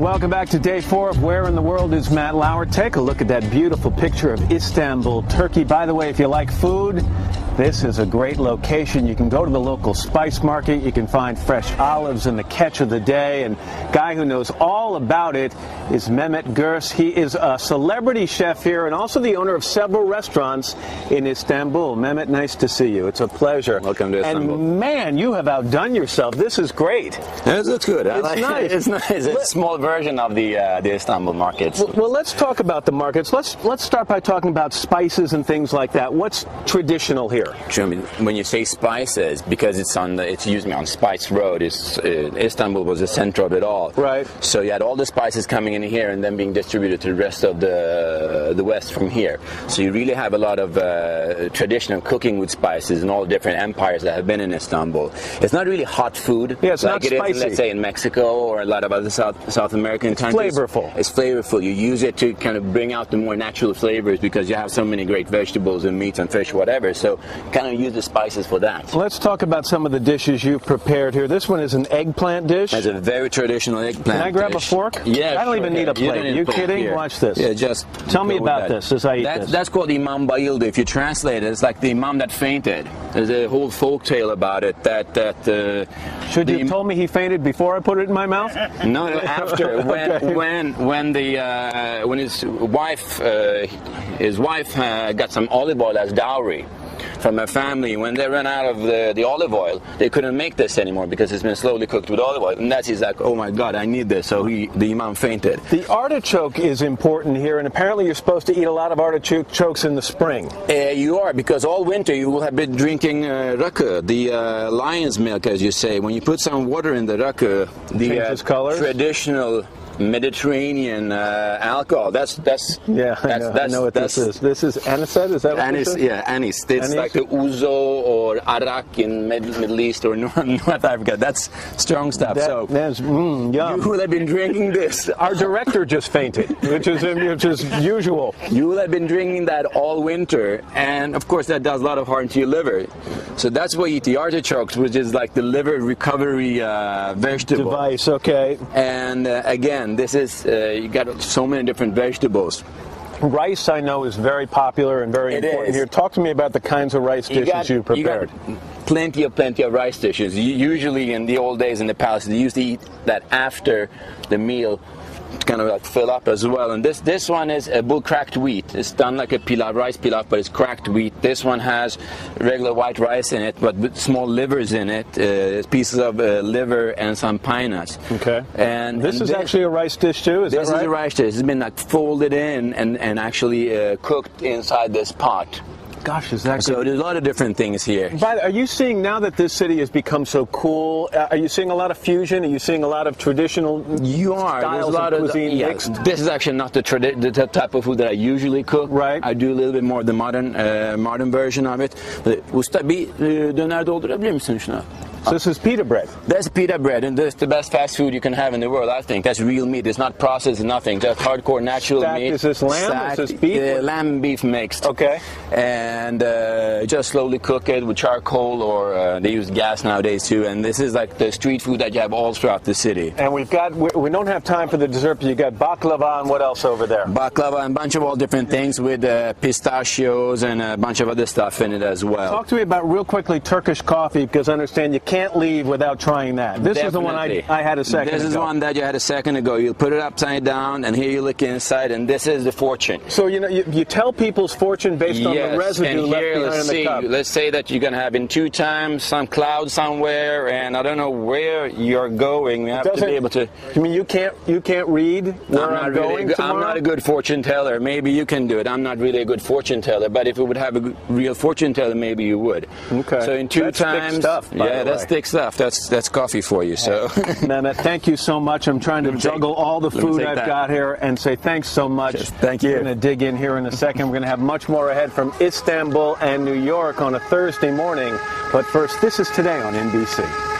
Welcome back to day 4 of Where in the World is Matt Lauer. Take a look at that beautiful picture of Istanbul, Turkey. By the way, if you like food, this is a great location. You can go to the local spice market. You can find fresh olives and the catch of the day. And guy who knows all about it is Mehmet Gürs. He is a celebrity chef here and also the owner of several restaurants in Istanbul. Mehmet, nice to see you. It's a pleasure. Welcome to Istanbul. And man, you have outdone yourself. This is great. It looks good. It's nice. It's nice. It's a small version of the Istanbul markets. Well, let's talk about the markets. Let's start by talking about spices and things like that. What's traditional here? Sure. When you say spices, because it's usually on Spice Road. Istanbul was the center of it all. Right. So you had all the spices coming in here and then being distributed to the rest of the West from here. So you really have a lot of traditional cooking with spices in all the different empires that have been in Istanbul. It's not really hot food. Yeah, it's like not it spicy. is, let's say, in Mexico or a lot of other South American countries. Flavorful. It's flavorful. You use it to kind of bring out the more natural flavors because you have so many great vegetables and meats and fish, whatever. So kind of use the spices for that. Let's talk about some of the dishes you've prepared here. This one is an eggplant dish. It's a very traditional eggplant Can I grab dish. a fork? Yeah, I don't even need a plate. Are you kidding? Here. Watch this. Yeah, just tell me about this as I eat this. That's called Imam Bayıldı. If you translate it, it's like the Imam that fainted. There's a whole folk tale about it. Should you have told me he fainted before I put it in my mouth? No, after. Okay. When his wife got some olive oil as dowry from her family. When they ran out of the olive oil, they couldn't make this anymore because it's been slowly cooked with olive oil. And that's he's like, oh my God, I need this. So the Imam fainted. The artichoke is important here, and apparently you're supposed to eat a lot of artichokes in the spring. You are, because all winter you will have been drinking rakı, the lion's milk, as you say. When you put some water in the rakı, the traditional Mediterranean alcohol. That's I know what this is. This is anisette. Is that what anise? This is? Yeah, anise. It's like the ouzo or arak in Middle East or North Africa. That's strong stuff. That's yum. You will have been drinking this. Our director just fainted, which is usual. You will have been drinking that all winter, and of course that does a lot of harm to your liver. So that's why you eat the artichokes, which is like the liver recovery vegetable device. Okay. And again, this is you got so many different vegetables. Rice, I know, is very popular and very important here. Talk to me about the kinds of rice dishes you prepared. You got plenty of rice dishes. Usually in the old days in the palace, they used to eat that after the meal to kind of like fill up as well. And this one is a bull cracked wheat. It's done like a rice pilaf, but it's cracked wheat. This one has regular white rice in it, but with small livers in it, pieces of liver and some pine nuts. Okay. And this is actually a rice dish too, is that right? This is a rice dish. It's been like folded in and actually cooked inside this pot. Gosh, is that good? So there's a lot of different things here. Are you seeing, now that this city has become so cool, are you seeing a lot of fusion? Are you seeing a lot of traditional styles of cuisine mixed? This is actually not the type of food that I usually cook. Right. I do a little bit more of the modern version of it. Usta bir döner doldurabilir misin şuna? So this is pita bread. That's pita bread, and that's the best fast food you can have in the world, I think. That's real meat. It's not processed, nothing. Just hardcore natural meat. Is this lamb? Is this beef? Lamb and beef mixed. Okay. And just slowly cook it with charcoal, or they use gas nowadays too. And this is like the street food that you have all throughout the city. And we don't have time for the dessert, but you got baklava and what else over there? Baklava and a bunch of all different things with pistachios and a bunch of other stuff in it as well. Talk to me about, real quickly, Turkish coffee, because I understand you can't leave without trying that. This is the one I had a second ago. This is one that you had a second ago. You put it upside down, and here you look inside, and this is the fortune. So you tell people's fortune based on the residue left behind in the cup. Let's say that you're going to have in 2 times some cloud somewhere, and I don't know where you're going. You have to be able to. You mean you can't read where I'm going tomorrow? I'm not a good fortune teller. Maybe you can do it. I'm not really a good fortune teller, but if you would have a real fortune teller, maybe you would. Okay. So in 2 that's times, thick stuff, that's thick stuff. That's coffee for you. So, Mehmet, thank you so much. I'm trying to juggle all the food I've got here and say thanks so much. Thank you. We're going to dig in here in a second. We're going to have much more ahead from Istanbul and New York on a Thursday morning. But first, this is Today on NBC.